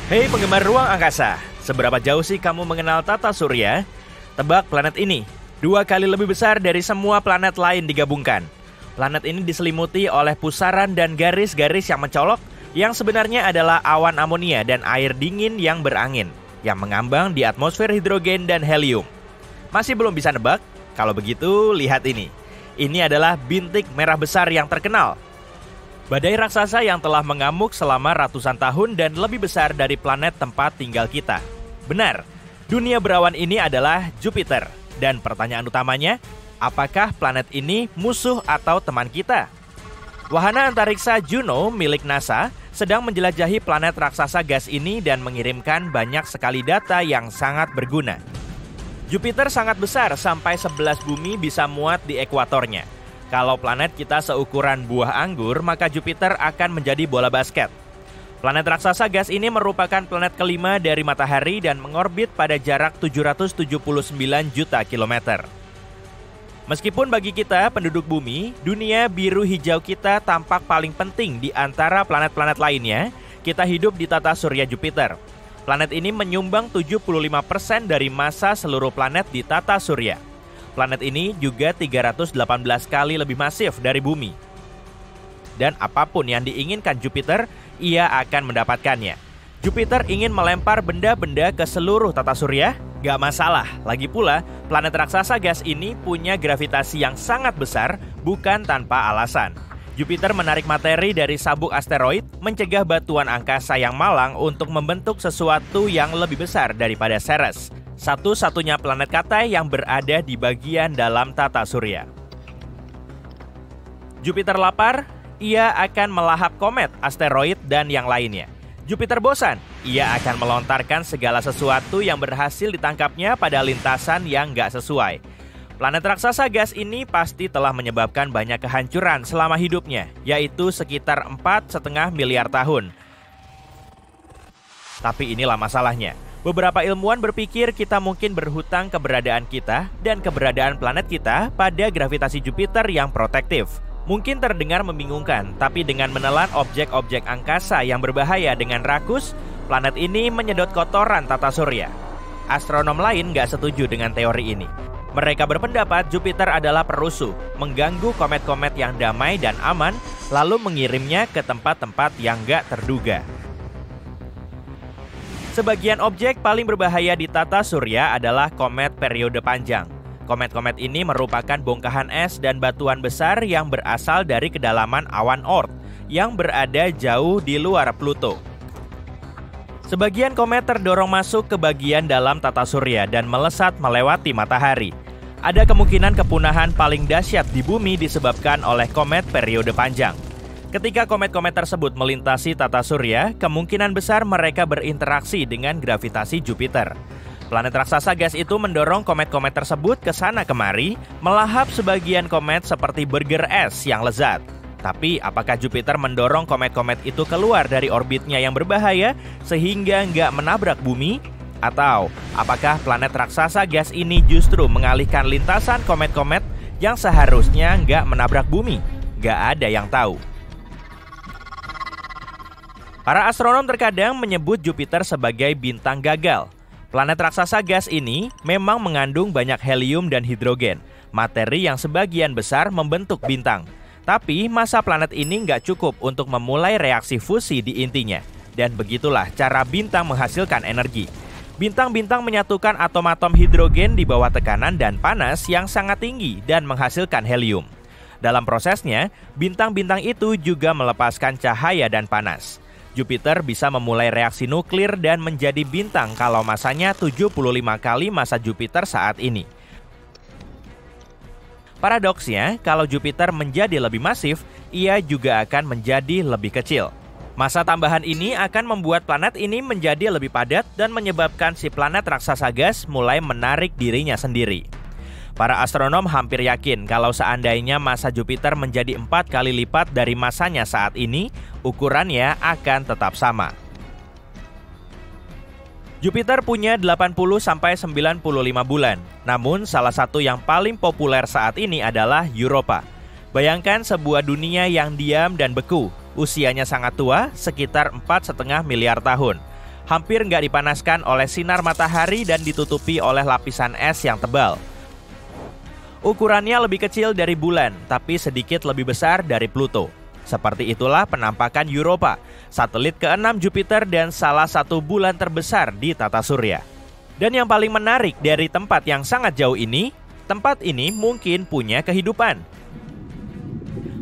Hei penggemar ruang angkasa, seberapa jauh sih kamu mengenal tata surya? Tebak planet ini, 2 kali lebih besar dari semua planet lain digabungkan. Planet ini diselimuti oleh pusaran dan garis-garis yang mencolok, yang sebenarnya adalah awan amonia dan air dingin yang berangin, yang mengambang di atmosfer hidrogen dan helium. Masih belum bisa nebak? Kalau begitu, lihat ini. Ini adalah bintik merah besar yang terkenal. Badai raksasa yang telah mengamuk selama ratusan tahun dan lebih besar dari planet tempat tinggal kita. Benar, dunia berawan ini adalah Jupiter. Dan pertanyaan utamanya, apakah planet ini musuh atau teman kita? Wahana antariksa Juno milik NASA sedang menjelajahi planet raksasa gas ini dan mengirimkan banyak sekali data yang sangat berguna. Jupiter sangat besar sampai 11 bumi bisa muat di ekuatornya. Kalau planet kita seukuran buah anggur, maka Jupiter akan menjadi bola basket. Planet raksasa gas ini merupakan planet kelima dari matahari dan mengorbit pada jarak 779 juta kilometer. Meskipun bagi kita, penduduk bumi, dunia biru hijau kita tampak paling penting di antara planet-planet lainnya, kita hidup di tata surya Jupiter. Planet ini menyumbang 75% dari massa seluruh planet di tata surya. Planet ini juga 318 kali lebih masif dari bumi. Dan apapun yang diinginkan Jupiter, ia akan mendapatkannya. Jupiter ingin melempar benda-benda ke seluruh tata surya? Gak masalah. Lagi pula, planet raksasa gas ini punya gravitasi yang sangat besar, bukan tanpa alasan. Jupiter menarik materi dari sabuk asteroid, mencegah batuan angkasa yang malang untuk membentuk sesuatu yang lebih besar daripada Ceres. Satu-satunya planet Katai yang berada di bagian dalam tata surya. Jupiter lapar, ia akan melahap komet, asteroid, dan yang lainnya. Jupiter bosan, ia akan melontarkan segala sesuatu yang berhasil ditangkapnya pada lintasan yang nggak sesuai. Planet raksasa gas ini pasti telah menyebabkan banyak kehancuran selama hidupnya, yaitu sekitar 4,5 miliar tahun. Tapi inilah masalahnya. Beberapa ilmuwan berpikir kita mungkin berhutang keberadaan kita dan keberadaan planet kita pada gravitasi Jupiter yang protektif. Mungkin terdengar membingungkan, tapi dengan menelan objek-objek angkasa yang berbahaya dengan rakus, planet ini menyedot kotoran tata surya. Astronom lain nggak setuju dengan teori ini. Mereka berpendapat Jupiter adalah perusuh, mengganggu komet-komet yang damai dan aman, lalu mengirimnya ke tempat-tempat yang nggak terduga. Sebagian objek paling berbahaya di tata surya adalah komet periode panjang. Komet-komet ini merupakan bongkahan es dan batuan besar yang berasal dari kedalaman awan Oort yang berada jauh di luar Pluto. Sebagian komet terdorong masuk ke bagian dalam tata surya dan melesat melewati matahari. Ada kemungkinan kepunahan paling dahsyat di bumi disebabkan oleh komet periode panjang. Ketika komet-komet tersebut melintasi tata surya, kemungkinan besar mereka berinteraksi dengan gravitasi Jupiter. Planet raksasa gas itu mendorong komet-komet tersebut ke sana kemari, melahap sebagian komet seperti burger es yang lezat. Tapi apakah Jupiter mendorong komet-komet itu keluar dari orbitnya yang berbahaya sehingga nggak menabrak bumi? Atau apakah planet raksasa gas ini justru mengalihkan lintasan komet-komet yang seharusnya nggak menabrak bumi? Nggak ada yang tahu. Para astronom terkadang menyebut Jupiter sebagai bintang gagal. Planet raksasa gas ini memang mengandung banyak helium dan hidrogen, materi yang sebagian besar membentuk bintang. Tapi massa planet ini nggak cukup untuk memulai reaksi fusi di intinya. Dan begitulah cara bintang menghasilkan energi. Bintang-bintang menyatukan atom-atom hidrogen di bawah tekanan dan panas yang sangat tinggi dan menghasilkan helium. Dalam prosesnya, bintang-bintang itu juga melepaskan cahaya dan panas. Jupiter bisa memulai reaksi nuklir dan menjadi bintang kalau masanya 75 kali massa Jupiter saat ini. Paradoksnya, kalau Jupiter menjadi lebih masif, ia juga akan menjadi lebih kecil. Massa tambahan ini akan membuat planet ini menjadi lebih padat dan menyebabkan si planet raksasa gas mulai menarik dirinya sendiri. Para astronom hampir yakin kalau seandainya massa Jupiter menjadi 4 kali lipat dari massanya saat ini, ukurannya akan tetap sama. Jupiter punya 80-95 bulan, namun salah satu yang paling populer saat ini adalah Europa. Bayangkan sebuah dunia yang diam dan beku, usianya sangat tua, sekitar 4,5 miliar tahun. hampir nggak dipanaskan oleh sinar matahari dan ditutupi oleh lapisan es yang tebal. Ukurannya lebih kecil dari bulan, tapi sedikit lebih besar dari Pluto. Seperti itulah penampakan Europa, satelit ke-6 Jupiter dan salah satu bulan terbesar di tata surya. Dan yang paling menarik dari tempat yang sangat jauh ini, tempat ini mungkin punya kehidupan.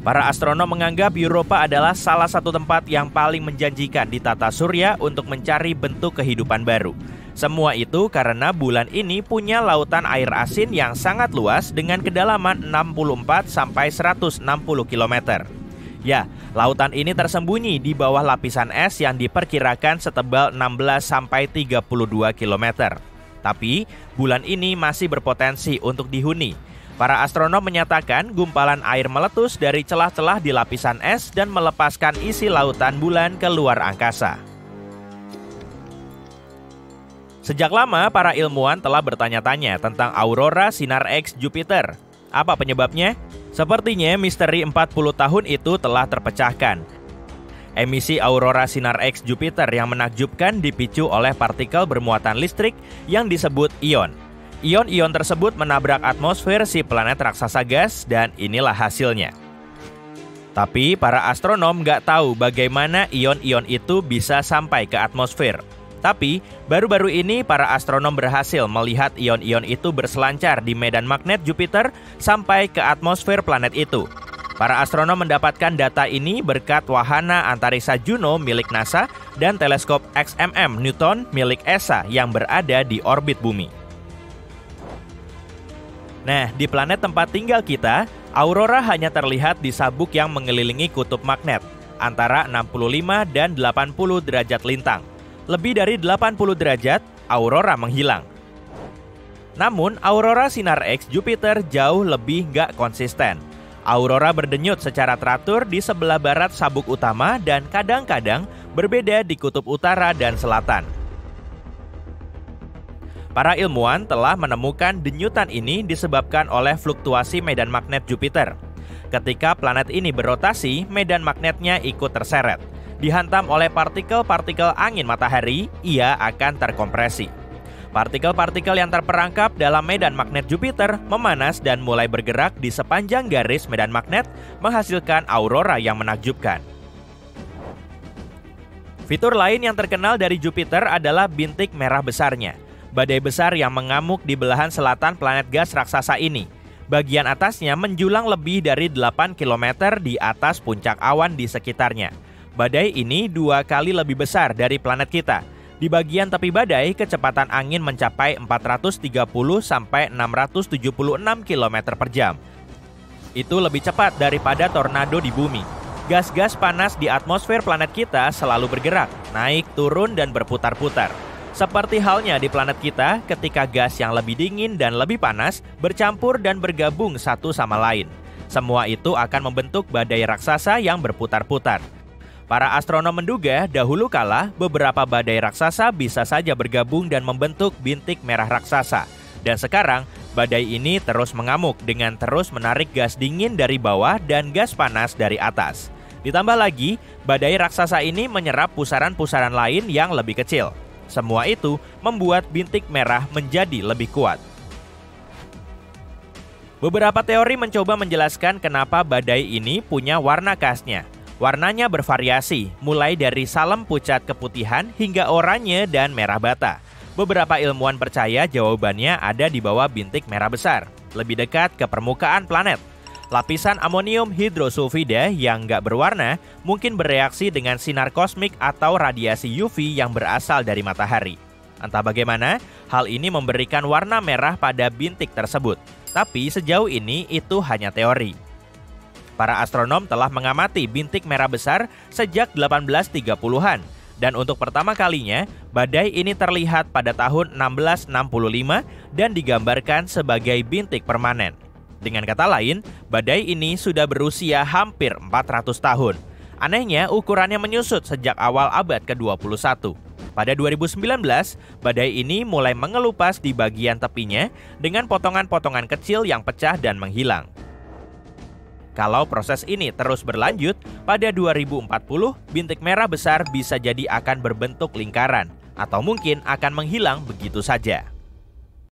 Para astronom menganggap Europa adalah salah satu tempat yang paling menjanjikan di tata surya untuk mencari bentuk kehidupan baru. Semua itu karena bulan ini punya lautan air asin yang sangat luas dengan kedalaman 64 sampai 160 km. Ya, lautan ini tersembunyi di bawah lapisan es yang diperkirakan setebal 16 sampai 32 km. Tapi, bulan ini masih berpotensi untuk dihuni. Para astronom menyatakan gumpalan air meletus dari celah-celah di lapisan es dan melepaskan isi lautan bulan ke luar angkasa. Sejak lama, para ilmuwan telah bertanya-tanya tentang aurora sinar X Jupiter. Apa penyebabnya? Sepertinya misteri 40 tahun itu telah terpecahkan. Emisi aurora sinar X Jupiter yang menakjubkan dipicu oleh partikel bermuatan listrik yang disebut ion. Ion-ion tersebut menabrak atmosfer si planet raksasa gas dan inilah hasilnya. Tapi para astronom nggak tahu bagaimana ion-ion itu bisa sampai ke atmosfer. Tapi, baru-baru ini para astronom berhasil melihat ion-ion itu berselancar di medan magnet Jupiter sampai ke atmosfer planet itu. Para astronom mendapatkan data ini berkat wahana antariksa Juno milik NASA dan teleskop XMM Newton milik ESA yang berada di orbit bumi. Nah, di planet tempat tinggal kita, aurora hanya terlihat di sabuk yang mengelilingi kutub magnet, antara 65 dan 80 derajat lintang. Lebih dari 80 derajat, aurora menghilang. Namun, aurora sinar X Jupiter jauh lebih nggak konsisten. Aurora berdenyut secara teratur di sebelah barat sabuk utama dan kadang-kadang berbeda di kutub utara dan selatan. Para ilmuwan telah menemukan denyutan ini disebabkan oleh fluktuasi medan magnet Jupiter. Ketika planet ini berotasi, medan magnetnya ikut terseret. Dihantam oleh partikel-partikel angin matahari, ia akan terkompresi. Partikel-partikel yang terperangkap dalam medan magnet Jupiter memanas dan mulai bergerak di sepanjang garis medan magnet, menghasilkan aurora yang menakjubkan. Fitur lain yang terkenal dari Jupiter adalah bintik merah besarnya, badai besar yang mengamuk di belahan selatan planet gas raksasa ini. Bagian atasnya menjulang lebih dari 8 km di atas puncak awan di sekitarnya. Badai ini 2 kali lebih besar dari planet kita. Di bagian tepi badai, kecepatan angin mencapai 430 sampai 676 km per jam. Itu lebih cepat daripada tornado di bumi. Gas-gas panas di atmosfer planet kita selalu bergerak, naik, turun, dan berputar-putar. Seperti halnya di planet kita, ketika gas yang lebih dingin dan lebih panas bercampur dan bergabung satu sama lain. Semua itu akan membentuk badai raksasa yang berputar-putar. Para astronom menduga dahulu kala beberapa badai raksasa bisa saja bergabung dan membentuk bintik merah raksasa. Dan sekarang, badai ini terus mengamuk dengan terus menarik gas dingin dari bawah dan gas panas dari atas. Ditambah lagi, badai raksasa ini menyerap pusaran-pusaran lain yang lebih kecil. Semua itu membuat bintik merah menjadi lebih kuat. Beberapa teori mencoba menjelaskan kenapa badai ini punya warna khasnya. Warnanya bervariasi, mulai dari salem pucat keputihan hingga oranye dan merah bata. Beberapa ilmuwan percaya jawabannya ada di bawah bintik merah besar, lebih dekat ke permukaan planet. Lapisan amonium hidrosulfida yang nggak berwarna mungkin bereaksi dengan sinar kosmik atau radiasi UV yang berasal dari matahari. Entah bagaimana, hal ini memberikan warna merah pada bintik tersebut. Tapi sejauh ini itu hanya teori. Para astronom telah mengamati bintik merah besar sejak 1830-an. Dan untuk pertama kalinya, badai ini terlihat pada tahun 1665 dan digambarkan sebagai bintik permanen. Dengan kata lain, badai ini sudah berusia hampir 400 tahun. Anehnya, ukurannya menyusut sejak awal abad ke-21. Pada 2019, badai ini mulai mengelupas di bagian tepinya dengan potongan-potongan kecil yang pecah dan menghilang. Kalau proses ini terus berlanjut, pada 2040, bintik merah besar bisa jadi akan berbentuk lingkaran. atau mungkin akan menghilang begitu saja.